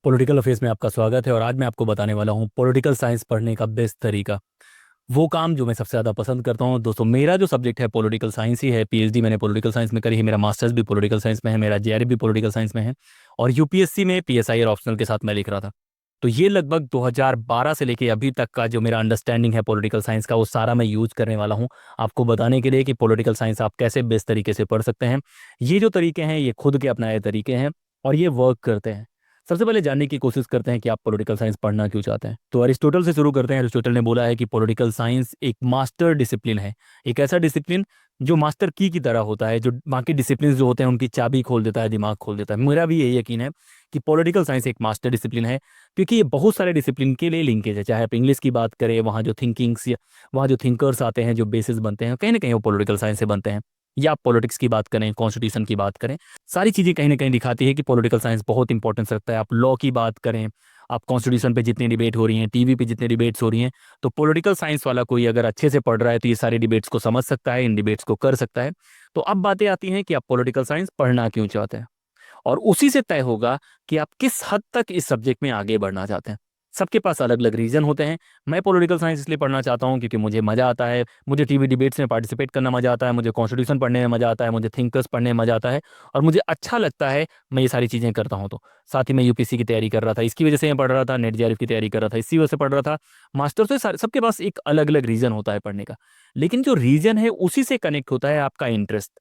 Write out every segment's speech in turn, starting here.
Political affairs में आपका स्वागत है और आज मैं आपको बताने वाला हूँ पॉलिटिकल साइंस पढ़ने का बेस्ट तरीका। वो काम जो मैं सबसे ज़्यादा पसंद करता हूँ। दोस्तों, मेरा जो सब्जेक्ट है पॉलिटिकल साइंस ही है। पीएचडी मैंने पॉलिटिकल साइंस में करी है। मेरा मास्टर्स भी पॉलिटिकल साइंस में है। मेरा जेआरएफ भी पॉलिटिकल साइंस में है। और यूपीएससी में पीएसआई और ऑप्शनल के साथ मैं लिख रहा था। तो ये लगभग 2012 से लेके अभी तक का जो मेरा अंडरस्टैंडिंग है पॉलिटिकल साइंस का, वो सारा मैं यूज करने वाला हूँ आपको बताने के लिए कि पॉलिटिकल साइंस आप कैसे बेस्ट तरीके से पढ़ सकते हैं। ये जो तरीके हैं ये खुद के अपनाए तरीके हैं और ये वर्क करते हैं। सबसे पहले जानने की कोशिश करते हैं कि आप पॉलिटिकल साइंस पढ़ना क्यों चाहते हैं। तो अरिस्टोटल से शुरू करते हैं। अरिस्टोटल ने बोला है कि पॉलिटिकल साइंस एक मास्टर डिसिप्लिन है। एक ऐसा डिसिप्लिन जो मास्टर की तरह होता है, जो बाकी डिसिप्लिन जो होते हैं उनकी चाबी खोल देता है, दिमाग खोल देता है। मेरा भी यही यकीन है कि पॉलिटिकल साइंस एक मास्टर डिसिप्लिन है, क्योंकि ये बहुत सारे डिसिप्लिन के लिए लिंकेज है। चाहे आप इंग्लिश की बात करें, वहाँ जो थिंकिंग्स या वहाँ जो थिंकर्स आते हैं, जो बेसिस बनते हैं, कहीं ना कहीं वो पॉलिटिकल साइंस से बनते हैं। या आप पॉलिटिक्स की बात करें, कॉन्स्टिट्यूशन की बात करें, सारी चीज़ें कहीं ना कहीं दिखाती है कि पॉलिटिकल साइंस बहुत इंपॉर्टेंस रखता है। आप लॉ की बात करें, आप कॉन्स्टिट्यूशन पे जितनी डिबेट हो रही हैं, टीवी पे जितनी डिबेट्स हो रही हैं, तो पॉलिटिकल साइंस वाला कोई अगर अच्छे से पढ़ रहा है तो ये सारी डिबेट्स को समझ सकता है, इन डिबेट्स को कर सकता है। तो अब बातें आती हैं कि आप पॉलिटिकल साइंस पढ़ना क्यों चाहते हैं, और उसी से तय होगा कि आप किस हद तक इस सब्जेक्ट में आगे बढ़ना चाहते हैं। सबके पास अलग अलग रीजन होते हैं। मैं पॉलिटिकल साइंस इसलिए पढ़ना चाहता हूँ क्योंकि मुझे मजा आता है, मुझे टीवी डिबेट्स में पार्टिसिपेट करना मजा आता है, मुझे कॉन्स्टिट्यूशन पढ़ने में मजा आता है, मुझे थिंकर्स पढ़ने में मजा आता है और मुझे अच्छा लगता है। मैं ये सारी चीज़ें करता हूँ। तो साथ ही मैं यूपीएससी की तैयारी कर रहा था, इसकी वजह से मैं पढ़ रहा था। नेट जेआरएफ की तैयारी कर रहा था, इसी वजह से पढ़ रहा था। मास्टर से सबके पास एक अलग अलग रीजन होता है पढ़ने का, लेकिन जो रीजन है उसी से कनेक्ट होता है आपका इंटरेस्ट।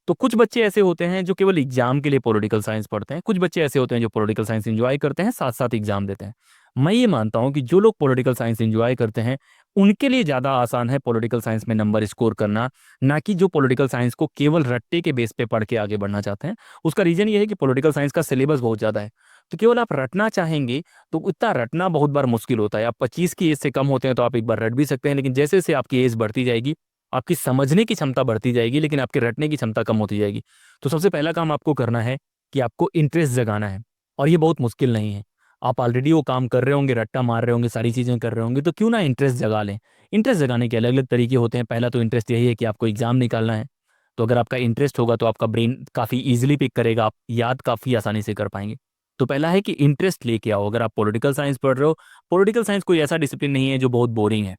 तो कुछ बच्चे ऐसे होते हैं जो केवल एग्जाम के लिए पॉलिटिकल साइंस पढ़ते हैं, कुछ बच्चे ऐसे होते हैं जो पॉलिटिकल साइंस एंजॉय करते हैं, साथ साथ एग्जाम देते हैं। मैं ये मानता हूं कि जो लोग पॉलिटिकल साइंस एंजॉय करते हैं उनके लिए ज़्यादा आसान है पॉलिटिकल साइंस में नंबर स्कोर करना, ना कि जो पॉलिटिकल साइंस को केवल रट्टे के बेस पे पढ़ के आगे बढ़ना चाहते हैं। उसका रीजन ये है कि पॉलिटिकल साइंस का सिलेबस बहुत ज़्यादा है। तो केवल आप रटना चाहेंगे तो इतना रटना बहुत बार मुश्किल होता है। आप 25 की एज से कम होते हैं तो आप एक बार रट भी सकते हैं, लेकिन जैसे जैसे आपकी एज बढ़ती जाएगी आपकी समझने की क्षमता बढ़ती जाएगी, लेकिन आपके रटने की क्षमता कम होती जाएगी। तो सबसे पहला काम आपको करना है कि आपको इंटरेस्ट जगाना है, और ये बहुत मुश्किल नहीं है। आप ऑलरेडी वो काम कर रहे होंगे, रट्टा मार रहे होंगे, सारी चीज़ें कर रहे होंगे, तो क्यों ना इंटरेस्ट जगा लें। इंटरेस्ट जगाने के अलग अलग तरीके होते हैं। पहला तो इंटरेस्ट यही है कि आपको एग्जाम निकालना है। तो अगर आपका इंटरेस्ट होगा तो आपका ब्रेन काफ़ी ईजिली पिक करेगा, आप याद काफ़ी आसानी से कर पाएंगे। तो पहला है कि इंटरेस्ट लेके आओ। अगर आप पॉलिटिकल साइंस पढ़ रहे हो, पॉलिटिकल साइंस कोई ऐसा डिसिप्लिन नहीं है जो बहुत बोरिंग है,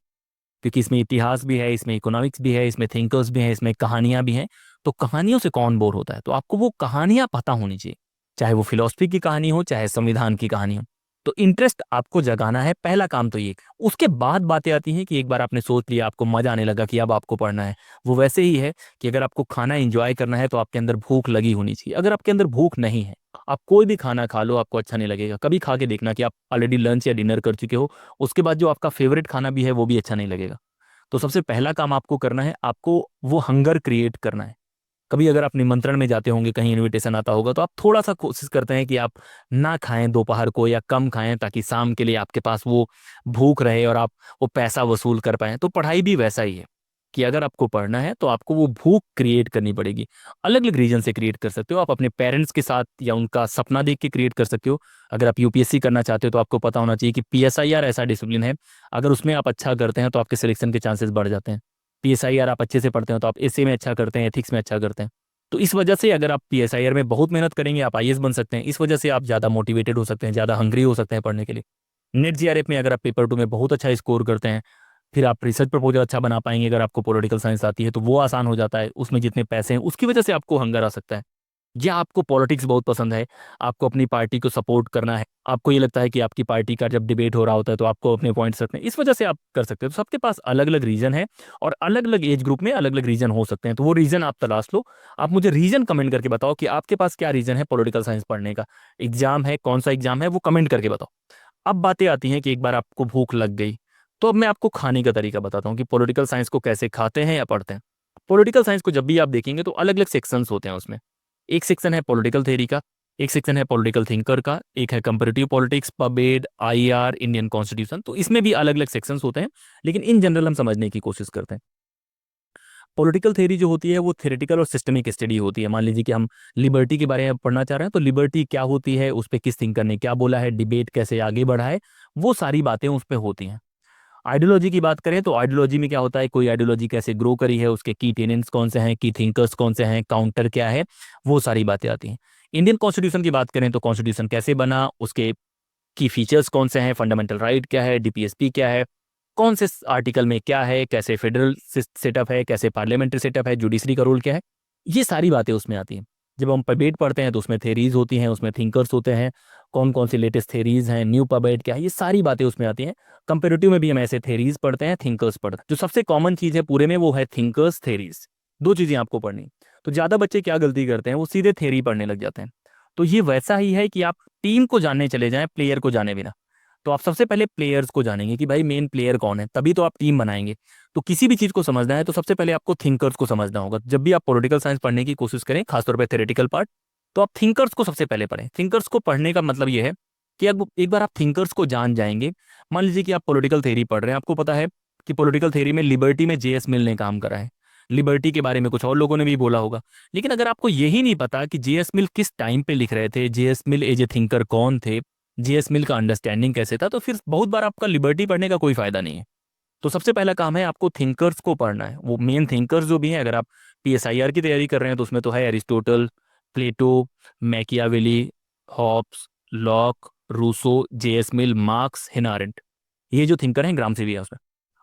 क्योंकि इसमें इतिहास भी है, इसमें इकोनॉमिक्स भी है, इसमें थिंकर्स भी हैं, इसमें कहानियां भी हैं। तो कहानियों से कौन बोर होता है? तो आपको वो कहानियां पता होनी चाहिए, चाहे वो फिलोसफी की कहानी हो, चाहे संविधान की कहानी हो। तो इंटरेस्ट आपको जगाना है, पहला काम तो ये। उसके बाद बातें आती हैं कि एक बार आपने सोच लिया, आपको मजा आने लगा कि अब आपको पढ़ना है। वो वैसे ही है कि अगर आपको खाना एंजॉय करना है तो आपके अंदर भूख लगी होनी चाहिए। अगर आपके अंदर भूख नहीं है, आप कोई भी खाना खा लो आपको अच्छा नहीं लगेगा। कभी खा के देखना कि आप ऑलरेडी लंच या डिनर कर चुके हो, उसके बाद जो आपका फेवरेट खाना भी है वो भी अच्छा नहीं लगेगा। तो सबसे पहला काम आपको करना है, आपको वो हंगर क्रिएट करना है। कभी अगर आप निमंत्रण में जाते होंगे, कहीं इनविटेशन आता होगा, तो आप थोड़ा सा कोशिश करते हैं कि आप ना खाएं दोपहर को, या कम खाएं, ताकि शाम के लिए आपके पास वो भूख रहे और आप वो पैसा वसूल कर पाएं। तो पढ़ाई भी वैसा ही है कि अगर आपको पढ़ना है तो आपको वो भूख क्रिएट करनी पड़ेगी। अलग अलग रीजन से क्रिएट कर सकते हो। आप अपने पेरेंट्स के साथ या उनका सपना देख के क्रिएट कर सकते हो। अगर आप यूपीएससी करना चाहते हो तो आपको पता होना चाहिए कि पीएसआईआर ऐसा डिसिप्लिन है, अगर उसमें आप अच्छा करते हैं तो आपके सिलेक्शन के चांसेस बढ़ जाते हैं। पीएसआईआर आप अच्छे से पढ़ते हो तो आप एसए में अच्छा करते हैं, एथिक्स में अच्छा करते हैं। तो इस वजह से अगर आप पीएसआईआर में बहुत मेहनत करेंगे, आप आईएएस बन सकते हैं। इस वजह से आप ज़्यादा मोटिवेटेड हो सकते हैं, ज़्यादा हंग्री हो सकते हैं पढ़ने के लिए। नेट जीआरएफ में अगर आप पेपर 2 में बहुत अच्छा स्कोर करते हैं, फिर आप रिसर्च प्रपोजल अच्छा बना पाएंगे। अगर आपको पॉलिटिकल साइंस आती है तो वो आसान हो जाता है, उसमें जितने पैसे हैं उसकी वजह से आपको हंगर आ सकता है। या आपको पॉलिटिक्स बहुत पसंद है, आपको अपनी पार्टी को सपोर्ट करना है, आपको ये लगता है कि आपकी पार्टी का जब डिबेट हो रहा होता है तो आपको अपने पॉइंट्स रखने हैं, इस वजह से आप कर सकते हो। तो सबके पास अलग अलग रीजन है, और अलग अलग एज ग्रुप में अलग अलग रीजन हो सकते हैं। तो वो रीजन आप तलाश लो। आप मुझे रीजन कमेंट करके बताओ कि आपके पास क्या रीजन है पॉलिटिकल साइंस पढ़ने का। एग्जाम है, कौन सा एग्जाम है, वो कमेंट करके बताओ। अब बातें आती हैं कि एक बार आपको भूख लग गई, तो अब मैं आपको खाने का तरीका बताता हूँ कि पॉलिटिकल साइंस को कैसे खाते हैं या पढ़ते हैं। पॉलिटिकल साइंस को जब भी आप देखेंगे तो अलग अलग सेक्शंस होते हैं उसमें। एक सेक्शन है पॉलिटिकल थ्योरी का, एक सेक्शन है पॉलिटिकल थिंकर का, एक है comparative politics, pub ad, IR, Indian constitution. तो इसमें भी अलग अलग सेक्शंस होते हैं, लेकिन इन जनरल हम समझने की कोशिश करते हैं। पॉलिटिकल थ्योरी जो होती है वो थ्योरेटिकल और सिस्टमिक स्टडी होती है। मान लीजिए कि हम लिबर्टी के बारे में पढ़ना चाह रहे हैं, तो लिबर्टी क्या होती है, उस पर किस थिंकर ने क्या बोला है, डिबेट कैसे आगे बढ़ा है, वो सारी बातें उस पर होती हैं। आइडियोलॉजी की बात करें तो आइडियोलॉजी में क्या होता है, कोई आइडियोलॉजी कैसे ग्रो करी है, उसके की टेनेंट्स कौन से हैं, की थिंकर्स कौन से हैं, काउंटर क्या है, वो सारी बातें आती हैं। इंडियन कॉन्स्टिट्यूशन की बात करें तो कॉन्स्टिट्यूशन कैसे बना, उसके की फीचर्स कौन से हैं, फंडामेंटल राइट क्या है, डीपीएसपी क्या है, कौन से आर्टिकल में क्या है, कैसे फेडरल सेटअप है, कैसे पार्लियामेंट्री सेटअप है, जुडिशरी का रोल क्या है, ये सारी बातें उसमें आती हैं। जब हम पबेट पढ़ते हैं तो उसमें थेरीज होती हैं, उसमें थिंकर्स होते हैं, कौन कौन सी लेटेस्ट थेरीज हैं, न्यू पबेट क्या है, ये सारी बातें उसमें आती हैं। कंपेरेटिव में भी हम ऐसे थेरीज पढ़ते हैं, थिंकर्स पढ़ते हैं। जो सबसे कॉमन चीज़ है पूरे में वो है थिंकर्स, थेरीज, दो चीज़ें आपको पढ़नी। तो ज़्यादा बच्चे क्या गलती करते हैं, वो सीधे थेरी पढ़ने लग जाते हैं। तो ये वैसा ही है कि आप टीम को जानने चले जाएं प्लेयर को जाने बिना। तो आप सबसे पहले प्लेयर्स को जानेंगे कि भाई मेन प्लेयर कौन है, तभी तो आप टीम बनाएंगे। तो किसी भी चीज़ को समझना है तो सबसे पहले आपको थिंकर्स को समझना होगा। जब भी आप पॉलिटिकल साइंस पढ़ने की कोशिश करें, खासतौर पर थ्योरेटिकल पार्ट, तो आप थिंकर्स को सबसे पहले पढ़ें। थिंकर्स को पढ़ने का मतलब ये है कि अब एक बार आप थिंकर्स को जान जाएंगे, मान लीजिए कि आप पॉलिटिकल थ्योरी पढ़ रहे हैं, आपको पता है कि पॉलिटिकल थ्योरी में लिबर्टी में जेएस मिल ने काम करा है। लिबर्टी के बारे में कुछ और लोगों ने भी बोला होगा, लेकिन अगर आपको यही नहीं पता कि जेएस मिल किस टाइम पे लिख रहे थे, JS Mill as a thinker कौन थे, जेएस मिल का अंडरस्टैंडिंग कैसे था, तो फिर बहुत बार आपका लिबर्टी पढ़ने का कोई फायदा नहीं है। तो सबसे पहला काम है आपको थिंकर्स को पढ़ना है। वो मेन थिंकर्स जो भी हैं, अगर आप पीएसआईआर की तैयारी कर रहे हैं तो उसमें तो है Aristotle, Plato, Machiavelli, Hobbes, Locke, Rousseau, JS Mill, Marx, Hannah Arendt, ये जो थिंकर हैं ग्राम से भी है उसमें।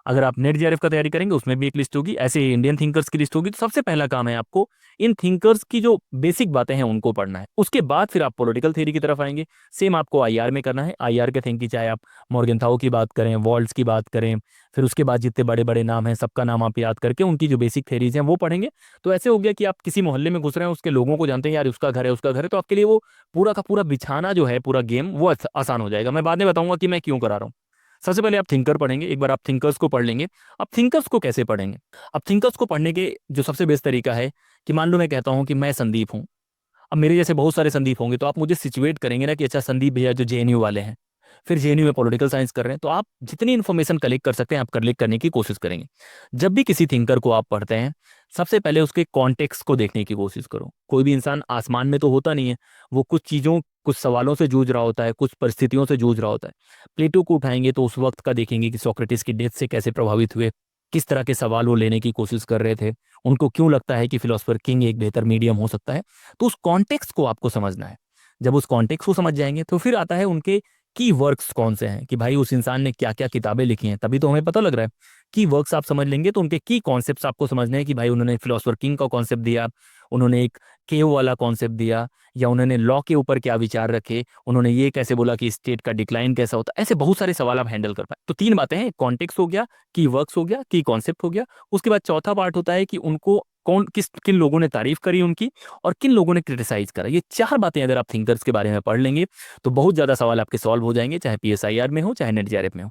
अगर आप नेट जेआरएफ का तैयारी करेंगे उसमें भी एक लिस्ट होगी, ऐसे इंडियन थिंकर्स की लिस्ट होगी। तो सबसे पहला काम है आपको इन थिंकर्स की जो बेसिक बातें हैं उनको पढ़ना है। उसके बाद फिर आप पॉलिटिकल थ्योरी की तरफ आएंगे। सेम आपको आईआर में करना है। आईआर के थिंक की चाहे आप मॉर्गेनथाउ की बात करें, वॉल्ट्स की बात करें, फिर उसके बाद जितने बड़े बड़े नाम हैं सबका नाम आप याद करके उनकी जो बेसिक थ्योरीज हैं वो पढ़ेंगे। तो ऐसे हो गया कि आप किसी मोहल्ले में घुस रहे हैं, उसके लोगों को जानते हैं, यार उसका घर है, उसका घर है, तो आपके लिए वो पूरा का पूरा बिछाना जो है, पूरा गेम वो आसान हो जाएगा। मैं बाद में बताऊंगा कि मैं क्यों करा रहा हूँ। सबसे पहले आप थिंकर पढ़ेंगे। एक बार आप थिंकर्स को पढ़ लेंगे, अब थिंकर्स को कैसे पढ़ेंगे? अब थिंकर्स को पढ़ने के जो सबसे बेस्ट तरीका है कि मान लो मैं कहता हूं कि मैं संदीप हूं। अब मेरे जैसे बहुत सारे संदीप होंगे, तो आप मुझे सिचुएट करेंगे ना कि अच्छा संदीप भैया जो जेएनयू वाले हैं, फिर जेएनयू में पॉलिटिकल साइंस कर रहे हैं, तो आप जितनी इन्फॉर्मेशन कलेक्ट कर सकते हैं आप कलेक्ट करने की कोशिश करेंगे। जब भी किसी थिंकर को आप पढ़ते हैं, सबसे पहले उसके कॉन्टेक्स्ट को देखने की कोशिश करो। कोई भी इंसान आसमान में तो होता नहीं है, वो कुछ चीज़ों, कुछ सवालों से जूझ रहा होता है, कुछ परिस्थितियों से जूझ रहा होता है। प्लेटो को उठाएंगे तो उस वक्त का देखेंगे कि सोक्रेटिस की डेथ से कैसे प्रभावित हुए, किस तरह के सवाल वो लेने की कोशिश कर रहे थे, उनको क्यों लगता है कि फिलोसफर किंग एक बेहतर मीडियम हो सकता है। तो उस कॉन्टेक्स्ट को आपको समझना है। जब उस कॉन्टेक्स्ट को समझ जाएंगे तो फिर आता है उनके की वर्क्स कौन से हैं, कि भाई उस इंसान ने क्या क्या किताबें लिखी हैं, तभी तो हमें पता लग रहा है। की वर्क्स आप समझ लेंगे तो उनके की कॉन्सेप्ट्स आपको समझने हैं कि भाई उन्होंने फिलोसफर किंग का कॉन्सेप्ट दिया, उन्होंने एक केव वाला कॉन्सेप्ट दिया, या उन्होंने लॉ के ऊपर क्या विचार रखे, उन्होंने ये कैसे बोला कि स्टेट का डिक्लाइन कैसा होता है। ऐसे बहुत सारे सवाल आप हैंडल कर पाए। तो तीन बातें हैं, कॉन्टेक्स्ट हो गया, की वर्क्स हो गया, की कॉन्सेप्ट हो गया। उसके बाद चौथा पार्ट होता है कि उनको कौन किस किन लोगों ने तारीफ करी उनकी, और किन लोगों ने क्रिटिसाइज करा। ये चार बातें अगर आप थिंकर्स के बारे में पढ़ लेंगे तो बहुत ज़्यादा सवाल आपके सॉल्व हो जाएंगे, चाहे पीएसआईआर में हो चाहे नेट जेआरएफ में हो।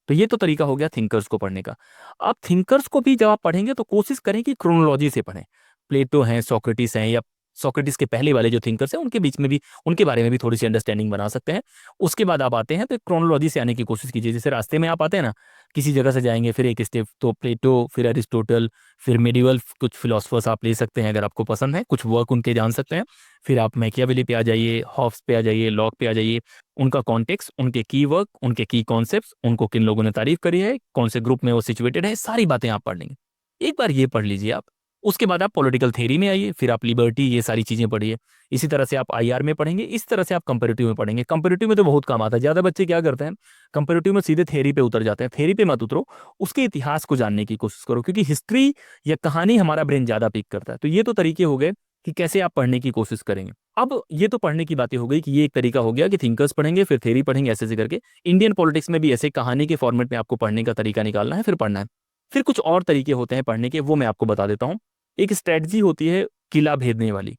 तो ये तो तरीका हो गया थिंकर्स को पढ़ने का। अब थिंकर्स को भी जब आप पढ़ेंगे तो कोशिश करें कि क्रोनोलॉजी से पढ़ें। प्लेटो हैं, सोक्रेटिस हैं, या सोक्रेटिस के पहले वाले जो थिंकर्स हैं उनके बीच में भी, उनके बारे में भी थोड़ी सी अंडरस्टैंडिंग बना सकते हैं। उसके बाद आप आते हैं तो क्रोनोलॉजी से आने की कोशिश कीजिए। जैसे रास्ते में आप आते हैं ना, किसी जगह से जाएंगे, फिर एक स्टेप तो प्लेटो, फिर एरिस्टोटल, फिर मेडिवल कुछ फिलोसफर्स आप ले सकते हैं अगर आपको पसंद है, कुछ वर्क उनके जान सकते हैं। फिर आप मैकियावेली पे आ जाइए, हॉब्स पे आ जाइए, लॉक पे आ जाइए। उनका कॉन्टेक्स्ट, उनके की वर्क, उनके की कॉन्सेप्ट्स, उनको किन लोगों ने तारीफ करी है, कौन से ग्रुप में वो सिचुएटेड है, सारी बातें आप पढ़ लेंगे। एक बार ये पढ़ लीजिए आप। उसके बाद आप पॉलिटिकल थ्योरी में आइए, फिर आप लिबर्टी, ये सारी चीज़ें पढ़िए। इसी तरह से आप आईआर में पढ़ेंगे, इस तरह से आप कंपेरेटिव में पढ़ेंगे। कंपेरेटिव में तो बहुत काम आता है। ज़्यादा बच्चे क्या करते हैं, कंपेरेटिव में सीधे थ्योरी पे उतर जाते हैं। थ्योरी पे मत उतरो, उसके इतिहास को जानने की कोशिश करो, क्योंकि हिस्ट्री या कहानी हमारा ब्रेन ज़्यादा पिक करता है। तो ये तो तरीके हो गए कि कैसे आप पढ़ने की कोशिश करेंगे। अब ये तो पढ़ने की बातें हो गई कि ये एक तरीका हो गया कि थिंकर्स पढ़ेंगे, फिर थ्योरी पढ़ेंगे, ऐसे ऐसे करके। इंडियन पॉलिटिक्स में भी ऐसे कहानी के फॉर्मेट में आपको पढ़ने का तरीका निकालना है, फिर पढ़ना है। फिर कुछ और तरीके होते हैं पढ़ने के, वो मैं आपको बता देता हूँ। एक स्ट्रेटजी होती है किला भेदने वाली,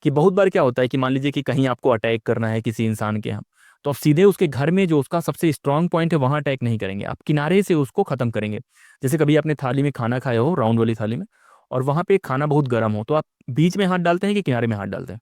कि बहुत बार क्या होता है कि मान लीजिए कि कहीं आपको अटैक करना है किसी इंसान के यहाँ, तो आप सीधे उसके घर में जो उसका सबसे स्ट्रांग पॉइंट है वहां अटैक नहीं करेंगे, आप किनारे से उसको खत्म करेंगे। जैसे कभी आपने थाली में खाना खाया हो, राउंड वाली थाली में, और वहां पे खाना बहुत गर्म हो, तो आप बीच में हाथ डालते हैं कि किनारे में हाथ डालते हैं?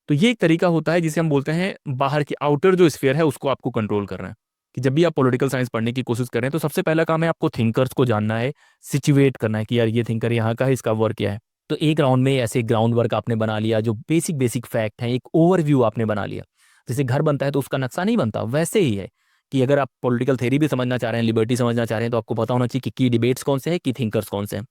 तो ये एक तरीका होता है जिसे हम बोलते हैं बाहर की आउटर जो स्फीयर है उसको आपको कंट्रोल करना है। कि जब भी आप पॉलिटिकल साइंस पढ़ने की कोशिश कर रहे हैं तो सबसे पहला काम है आपको थिंकर्स को जानना है, सिचुएट करना है कि यार ये थिंकर यहाँ का है, इसका वर्क क्या है। तो एक राउंड में ऐसे ग्राउंड वर्क आपने बना लिया, जो बेसिक बेसिक फैक्ट है, एक ओवरव्यू आपने बना लिया। जैसे घर बनता है तो उसका नक्शा नहीं बनता, वैसे ही है कि अगर आप पॉलिटिकल थ्योरी भी समझना चाह रहे हैं, लिबर्टी समझना चाह रहे हैं, तो आपको पता होना चाहिए कि की डिबेट्स कौन से हैं, की थिंकर्स कौन से हैं।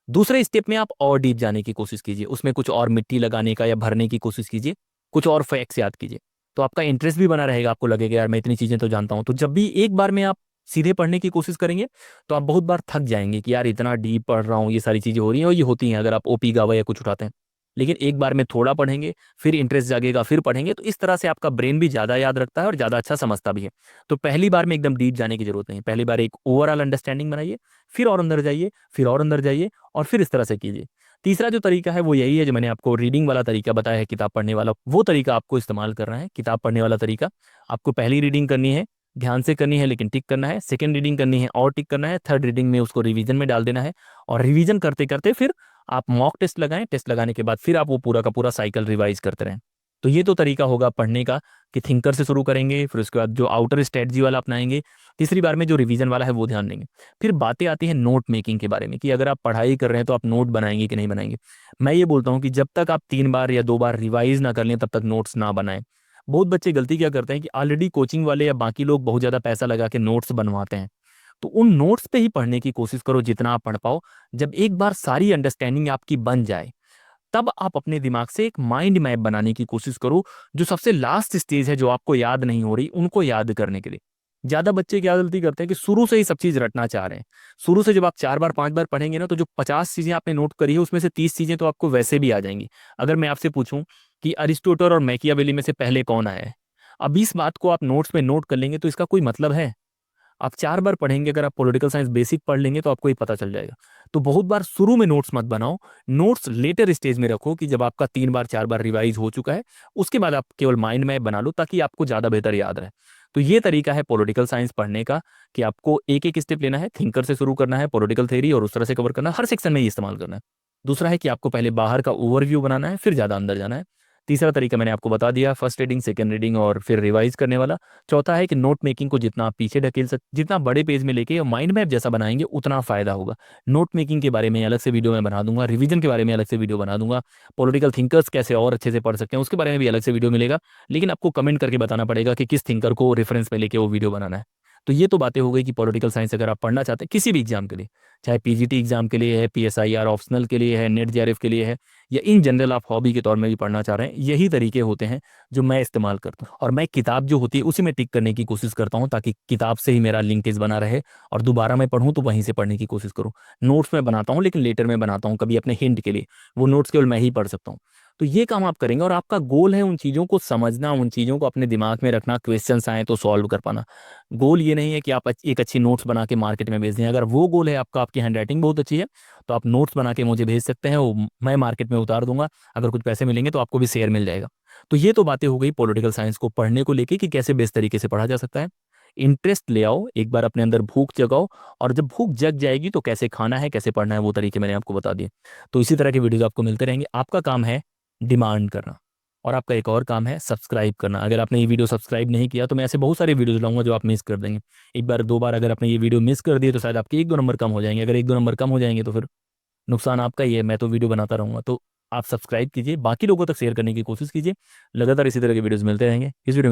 दूसरे स्टेप में आप और डीप जाने की कोशिश कीजिए, उसमें कुछ और मिट्टी लगाने का या भरने की कोशिश कीजिए, कुछ और फैक्ट्स याद कीजिए। तो आपका इंटरेस्ट भी बना रहेगा, आपको लगेगा यार मैं इतनी चीज़ें तो जानता हूँ। तो जब भी एक बार में आप सीधे पढ़ने की कोशिश करेंगे तो आप बहुत बार थक जाएंगे कि यार इतना डीप पढ़ रहा हूँ, ये सारी चीज़ें हो रही हैं, और ये होती हैं अगर आप ओपी गावा या कुछ उठाते हैं। लेकिन एक बार में थोड़ा पढ़ेंगे, फिर इंटरेस्ट जागेगा, फिर पढ़ेंगे, तो इस तरह से आपका ब्रेन भी ज़्यादा याद रखता है और ज़्यादा अच्छा समझता भी है। तो पहली बार में एकदम डीप जाने की जरूरत नहीं है, पहली बार एक ओवरऑल अंडरस्टैंडिंग बनाइए, फिर और अंदर जाइए, फिर और अंदर जाइए, और फिर इस तरह से कीजिए। तीसरा जो तरीका है वो यही है जो मैंने आपको रीडिंग वाला तरीका बताया है, किताब पढ़ने वाला, वो तरीका आपको इस्तेमाल करना है। किताब पढ़ने वाला तरीका, आपको पहली रीडिंग करनी है, ध्यान से करनी है लेकिन टिक करना है, सेकंड रीडिंग करनी है और टिक करना है, थर्ड रीडिंग में उसको रिवीजन में डाल देना है, और रिवीजन करते करते फिर आप मॉक टेस्ट लगाएं, टेस्ट लगाने के बाद फिर आप वो पूरा का पूरा साइकिल रिवाइज करते रहें। तो ये तो तरीका होगा पढ़ने का, कि थिंकर से शुरू करेंगे, फिर उसके बाद जो आउटर स्ट्रेटजी वाला अपनाएंगे, तीसरी बार में जो रिवीजन वाला है वो ध्यान देंगे। फिर बातें आती हैं नोट मेकिंग के बारे में, कि अगर आप पढ़ाई कर रहे हैं तो आप नोट बनाएंगे कि नहीं बनाएंगे। मैं ये बोलता हूँ कि जब तक आप 3 बार या 2 बार रिवाइज ना कर लें तब तक नोट्स ना बनाएं। बहुत बच्चे गलती क्या करते हैं कि ऑलरेडी कोचिंग वाले या बाकी लोग बहुत ज़्यादा पैसा लगा के नोट्स बनवाते हैं, तो उन नोट्स पे ही पढ़ने की कोशिश करो जितना आप पढ़ पाओ। जब एक बार सारी अंडरस्टैंडिंग आपकी बन जाए, तब आप अपने दिमाग से एक माइंड मैप बनाने की कोशिश करो, जो सबसे लास्ट स्टेज है जो आपको याद नहीं हो रही उनको याद करने के लिए। ज्यादा बच्चे क्या गलती करते हैं कि शुरू से ही सब चीज रटना चाह रहे हैं। शुरू से जब आप 4 बार 5 बार पढ़ेंगे ना, तो जो 50 चीजें आपने नोट करी है उसमें से 30 चीजें तो आपको वैसे भी आ जाएंगी। अगर मैं आपसे पूछूं कि अरिस्टोटल और मैकियावेली में से पहले कौन आया है, अब इस बात को आप नोट्स में नोट कर लेंगे तो इसका कोई मतलब है? आप 4 बार पढ़ेंगे, अगर आप पॉलिटिकल साइंस बेसिक पढ़ लेंगे तो आपको ये पता चल जाएगा। तो बहुत बार शुरू में नोट्स मत बनाओ, नोट्स लेटर स्टेज में रखो, कि जब आपका 3 बार 4 बार रिवाइज हो चुका है उसके बाद आप केवल माइंड मैप बना लो, ताकि आपको ज़्यादा बेहतर याद रहे। तो ये तरीका है पॉलिटिकल साइंस पढ़ने का, कि आपको एक एक स्टेप लेना है, थिंकर से शुरू करना है, पॉलिटिकल थ्योरी, और उस तरह से कवर करना है, हर सेक्शन में ये इस्तेमाल करना है। दूसरा है कि आपको पहले बाहर का ओवरव्यू बनाना है, फिर ज़्यादा अंदर जाना है। तीसरा तरीका मैंने आपको बता दिया, फर्स्ट रीडिंग, सेकंड रीडिंग, और फिर रिवाइज करने वाला। चौथा है कि नोट मेकिंग को जितना आप पीछे ढकेल सकते, जितना बड़े पेज में लेके माइंड मैप जैसा बनाएंगे उतना फायदा होगा। नोट मेकिंग के बारे में अलग से वीडियो मैं बना दूंगा, रिवीजन के बारे में अलग से वीडियो बना दूंगा, पॉलिटिकल थिंकर्स कैसे और अच्छे से पढ़ सकते हैं उसके बारे में भी अलग से वीडियो मिलेगा। लेकिन आपको कमेंट करके बताना पड़ेगा कि किस थिंकर को रेफरेंस में लेके वो वीडियो बनाना है। तो ये तो बातें हो गई कि पॉलिटिकल साइंस अगर आप पढ़ना चाहते हैं किसी भी एग्जाम के लिए, चाहे पीजीटी एग्जाम के लिए है, पीएसआईआर ऑप्शनल के लिए है, नेट जेआरएफ के लिए है, या इन जनरल आप हॉबी के तौर में भी पढ़ना चाह रहे हैं, यही तरीके होते हैं जो मैं इस्तेमाल करता हूँ। और मैं किताब जो होती है उसी में टिक करने की कोशिश करता हूँ, ताकि किताब से ही मेरा लिंकेज बना रहे, और दोबारा मैं पढ़ूँ तो वहीं से पढ़ने की कोशिश करूँ। नोट्स में बनाता हूँ लेकिन लेटर में बनाता हूँ, कभी अपने हिंट के लिए, वो नोट्स केवल मैं ही पढ़ सकता हूँ। तो ये काम आप करेंगे, और आपका गोल है उन चीज़ों को समझना, उन चीज़ों को अपने दिमाग में रखना, क्वेश्चंस आए तो सॉल्व कर पाना। गोल ये नहीं है कि आप एक अच्छी नोट्स बना के मार्केट में भेज दें। अगर वो गोल है आपका, आपकी हैंडराइटिंग बहुत अच्छी है, तो आप नोट्स बना के मुझे भेज सकते हैं, वो मैं मार्केट में उतार दूंगा। अगर कुछ पैसे मिलेंगे तो आपको भी शेयर मिल जाएगा। तो ये तो बातें हो गई पॉलिटिकल साइंस को पढ़ने को लेके, कि कैसे बेस्ट तरीके से पढ़ा जा सकता है। इंटरेस्ट ले आओ, एक बार अपने अंदर भूख जगाओ, और जब भूख जग जाएगी तो कैसे खाना है, कैसे पढ़ना है, वो तरीके मैंने आपको बता दिए। तो इसी तरह के वीडियोज आपको मिलते रहेंगे। आपका काम है डिमांड करना, और आपका एक और काम है सब्सक्राइब करना। अगर आपने ये वीडियो सब्सक्राइब नहीं किया तो मैं ऐसे बहुत सारे वीडियोज लाऊंगा जो आप मिस कर देंगे। एक बार 2 बार अगर आपने ये वीडियो मिस कर दिए तो शायद आपके 1-2 नंबर कम हो जाएंगे। अगर 1-2 नंबर कम हो जाएंगे तो फिर नुकसान आपका ही है, मैं तो वीडियो बनाता रहूंगा। तो आप सब्सक्राइब कीजिए, बाकी लोगों तक शेयर करने की कोशिश कीजिए। लगातार इसी तरह के वीडियोस मिलते रहेंगे। इस वीडियो